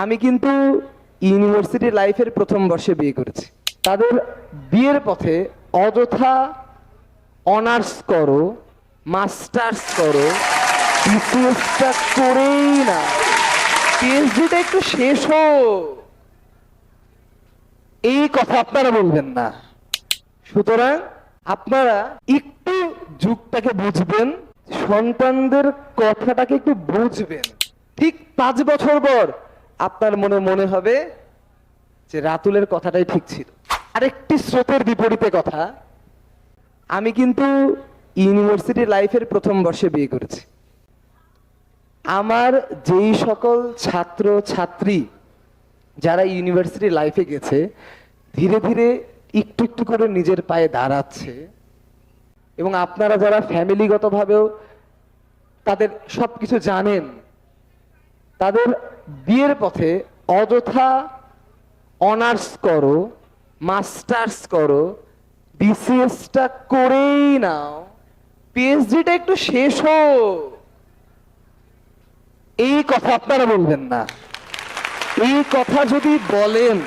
আমি কিন্তু ইউনিভার্সিটি লাইফের প্রথম বর্ষে বিয়ে করেছি। তাদের বিয়ের পথে অযথা অনার্স করো, মাস্টার্স করো, বিসিএসটা করেই না, পিএইচডিটা একটু শেষ হোক, এই কথা আপনারা বলবেন না। সুতরাং আপনারা একটু যুগটাকে বুঝবেন, সন্তানদের কথাটাকে একটু বুঝবেন। ঠিক 5 বছর পর আপনার মনে হবে যে রাতুলের কথাটাই ঠিক ছিল। আরেকটি স্রোতের বিপরীতে কথা, আমি কিন্তু ইউনিভার্সিটি লাইফের প্রথম বর্ষে বিয়ে করেছি। আমার যেই সকল ছাত্র ছাত্রী যারা ইউনিভার্সিটি লাইফে গেছে, ধীরে ধীরে একটু একটু করে নিজের পায়ে দাঁড়াচ্ছে, এবং আপনারা যারা ফ্যামিলিগতভাবেও তাদের সবকিছু জানেন, তাদের বিয়ের পথে অযথা অনার্স করো, মাস্টার্স করো, বিসিএসটা করেই নাও, পিএইচডিটা একটু শেষ হোক, এই কথা আপনারা বলবেন না। এই কথা যদি বলেন,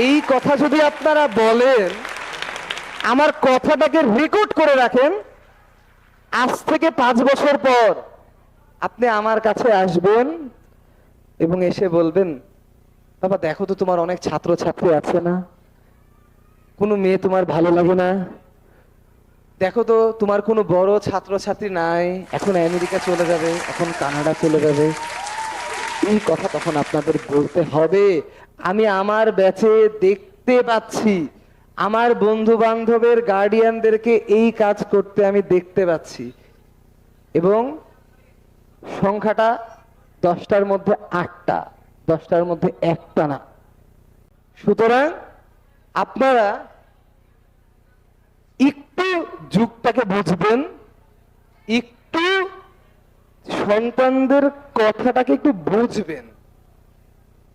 এই কথা যদি আপনারা বলেন, আমার কথাটাকে রেকর্ড করে রাখেন। আজ থেকে 5 বছর পর আপনি আমার কাছে আসবেন এবং এসে বলবেন, বাবা দেখো তো তোমার অনেক ছাত্র ছাত্রী আছে না, কোনো মেয়ে তোমার ভালো লাগে না, দেখো তো তোমার কোনো বড় ছাত্র ছাত্রী নাই, এখন আমেরিকা চলে যাবে, এখন কানাডা চলে যাবে। এই কথা তখন আপনাদের বলতে হবে। আমি আমার ব্যাচে দেখতে পাচ্ছি, আমার বন্ধু বান্ধবের গার্ডিয়ানদেরকে এই কাজ করতে আমি দেখতে পাচ্ছি, এবং সংখ্যাটা 10টার মধ্যে 8টা, 10টার মধ্যে একটা না। সুতরাং আপনারা একটু যুগটাকে বুঝবেন, একটু সন্তানদের কথাটাকে একটু বুঝবেন।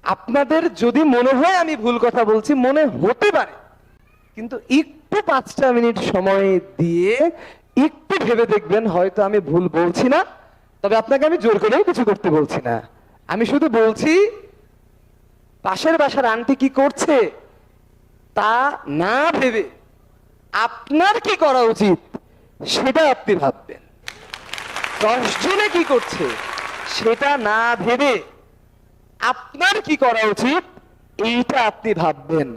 আপনাদের যদি মনে হয় আমি ভুল কথা বলছি, মনে হতে পারে, কিন্তু একটু 5টা মিনিট সময় দিয়ে একটু ভেবে দেখবেন, হয়তো আমি ভুল বলছি না। তবে আপনাকে আমি জোর করেও কিছু করতে বলছি না, আমি শুধু বলছি পাশের বাসার আন্টি কি করছে তা না ভেবে আপনার কি করা উচিত সেটা আপনি ভাববেন। 10 জনে কি করছে সেটা না ভেবে আপনার কি করা উচিত এইটা আপনি ভাববেন।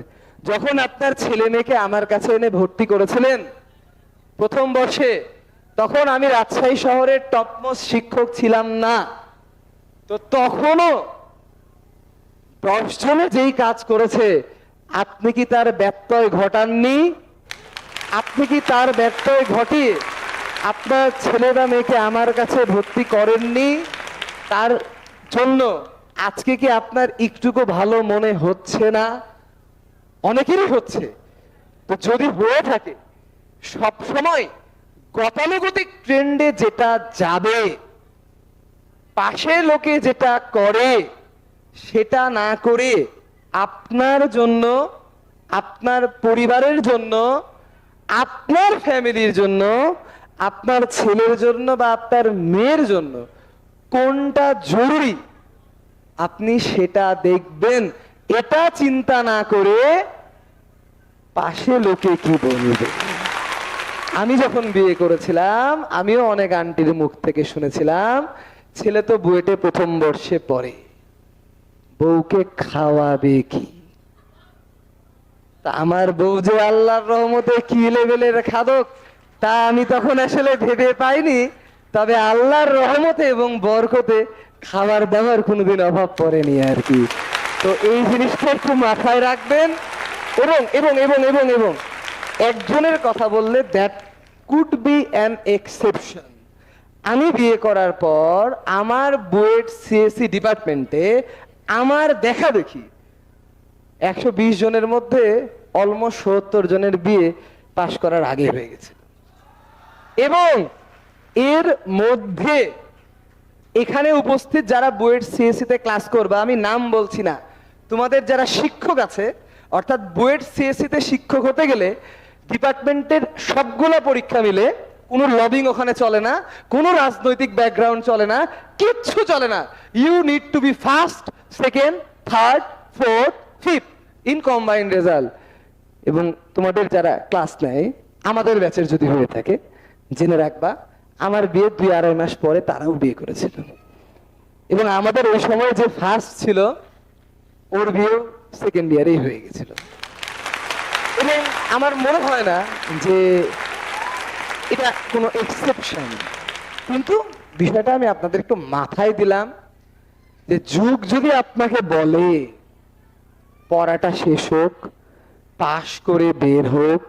যখন আপনার ছেলে মেয়েকে আমার কাছে এনে ভর্তি করেছিলেন প্রথম বর্ষে, তখন আমি রাজশাহী শহরের টপমোস্ট শিক্ষক ছিলাম না। তো তখনও 10 জনে যেই কাজ করেছে, আপনি কি তার ব্যত্যয় ঘটাননি? আপনি কি তার ব্যত্যয় ঘটিয়ে আপনার ছেলে বা মেয়েকে আমার কাছে ভর্তি করেননি? তার জন্য আজকে কি আপনার একটুকু ভালো মনে হচ্ছে না? অনেকেরই হচ্ছে। তো যদি হয়ে থাকে, সব সময় গতানুগতিক ট্রেন্ডে যেটা যাবে, পাশে লোকে যেটা করে সেটা না করে আপনার জন্য, আপনার পরিবারের জন্য, আপনার ফ্যামিলির জন্য, আপনার ছেলের জন্য বা আপনার মেয়ের জন্য কোনটা জরুরি আপনি সেটা দেখবেন। এটা চিন্তা না করে পাশে লোকে কি বলবে। আমি যখন বিয়ে করেছিলাম, আমিও অনেক আন্টির মুখ থেকে শুনেছিলাম, ছেলে তো বুয়েটে প্রথম বর্ষে পড়ে, বউকে খাওয়াবে কি? তা আমার বউ যে আল্লাহর রহমতে কি লেভেলের খাদক তা আমি তখন আসলে ভেবে পাইনি। তবে আল্লাহর রহমতে এবং বরকতে খাবার দাবার কোনোদিন অভাব পড়েনি আর কি। তো এই জিনিসটা একটু মাথায় রাখবেন। এবং এবং এবং এবং এবং একজনের কথা বললে that could be an exception. আমি বিয়ে করার পর আমার বুয়েট সিএসসি ডিপার্টমেন্টে আমার দেখা দেখি 120 জনের মধ্যে অলমোস্ট 70 জনের বিয়ে পাশ করার আগে হয়ে গেছে। এবং এর মধ্যে এখানে উপস্থিত যারা বুয়েট সিএসসি তে ক্লাস করবে, আমি নাম বলছি না, তোমাদের যারা শিক্ষক আছে, অর্থাৎ বুয়েট সিএসসি তে শিক্ষক হতে গেলে ডিপার্টমেন্টের সবগুলো পরীক্ষা মিলে, কোনো লবিং ওখানে চলে না, কোনো রাজনৈতিক ব্যাকগ্রাউন্ড চলে না, কিচ্ছু চলে না। You need to be first second, third, fourth, fifth in combined result. এবং তোমাদের যারা ক্লাস নেয় আমাদের ব্যাচের যদি হয়ে থাকে, জেনে রাখবা আমার বিয়ে 2-2.5 মাস পরে তারাও বিয়ে করেছিল। এবং আমাদের ওই সময় যে ফার্স্ট ছিল ওর বিয়েও সেকেন্ড ইয়ারেই হয়ে গেছিল। এবং আমার মনে হয় না যে এটা কোনো এক্সেপশন, কিন্তু বিষয়টা আমি আপনাদের একটু মাথায় দিলাম যে যুগ যদি আপনাকে বলে পড়াটা শেষ হোক, পাশ করে বের হোক,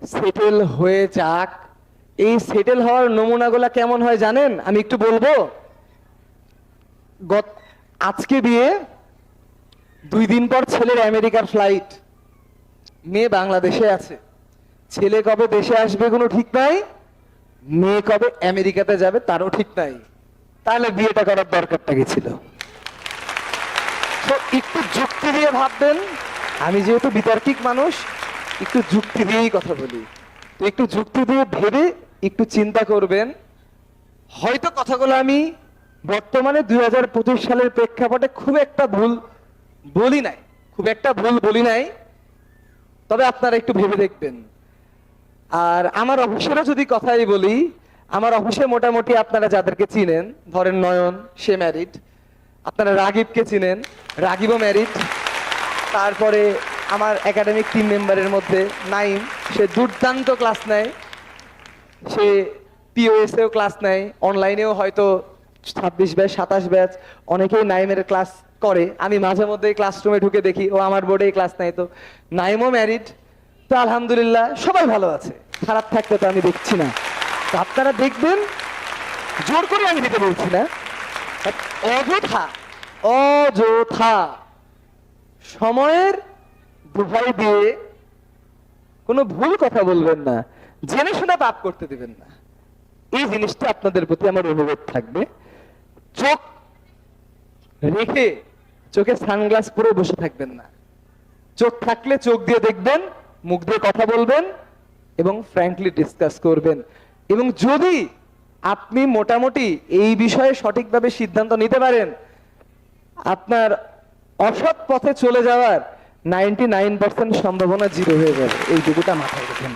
সেটেল হয়ে যাক, এই সেটেল হওয়ার নমুনাগুলা কেমন হয় জানেন? আমি একটু বলবো। আজকে বিয়ে, 2 দিন পর ছেলের আমেরিকার ফ্লাইট, মেয়ে বাংলাদেশে আছে। ছেলে কবে দেশে আসবে কোনো ঠিক নাই, মেয়ে কবে আমেরিকাতে যাবে তারও ঠিক নাই। তাহলে বিয়েটা করার দরকারটা কি ছিল? তো একটু যুক্তি দিয়ে ভাববেন। আমি যেহেতু বিতার্কিক মানুষ, একটু যুক্তি দিয়েই কথা বলি। তো একটু যুক্তি দিয়ে ভেবে একটু চিন্তা করবেন। হয়তো কথাগুলো আমি বর্তমানে 2025 সালের প্রেক্ষাপটে খুব একটা ভুল বলি নাই, তবে আপনারা একটু ভেবে দেখবেন। আর আমার অফিসেরও যদি কথাই বলি, আমার অফিসে মোটামুটি আপনারা যাদেরকে চিনেন, ধরেন নয়ন, সে ম্যারিড। আপনারা রাগিবকে চিনেন, রাগিবও ম্যারিড। তারপরে আমার একাডেমিক টিম মেম্বারের মধ্যে নাইম, সে দুর্দান্ত ক্লাস নেয়, সে পিওএস এও ক্লাস নেয়, অনলাইনেও হয়তো 26 ব্যাচ 27 ব্যাচ অনেকেই নাইমের ক্লাস করে। আমি মাঝে মধ্যে ক্লাসরুমে ঢুকে দেখি ও আমার বোর্ডে ক্লাস নেয়। তো নাইমও ম্যারিড। তো আলহামদুলিল্লাহ সবাই ভালো আছে, খারাপ থাকতে তো আমি দেখছি না। তো আপনারা দেখবেন, জোর করে আমি দিতে বলছি না, অযথা সময়ের দোহাই দিয়ে কোনো ভুল কথা বলবেন না, জেনে শুনে পাপ করতে দিবেন না। এই জিনিসটা আপনাদের প্রতি আমার অনুরোধ থাকবে। চোখ রেখে চোখে সানগ্লাস পরে বসে থাকবেন না। চোখ থাকলে চোখ দিয়ে দেখবেন, মুখ দিয়ে কথা বলবেন এবং ফ্র্যাঙ্কলি ডিসকাস করবেন। এবং যদি আপনি মোটামুটি এই বিষয়ে সঠিকভাবে সিদ্ধান্ত নিতে পারেন, আপনার অসৎ পথে চলে যাওয়ার 99% সম্ভাবনা 0 হয়ে যাবে। এই দুটোটা মাথায় রাখবেন।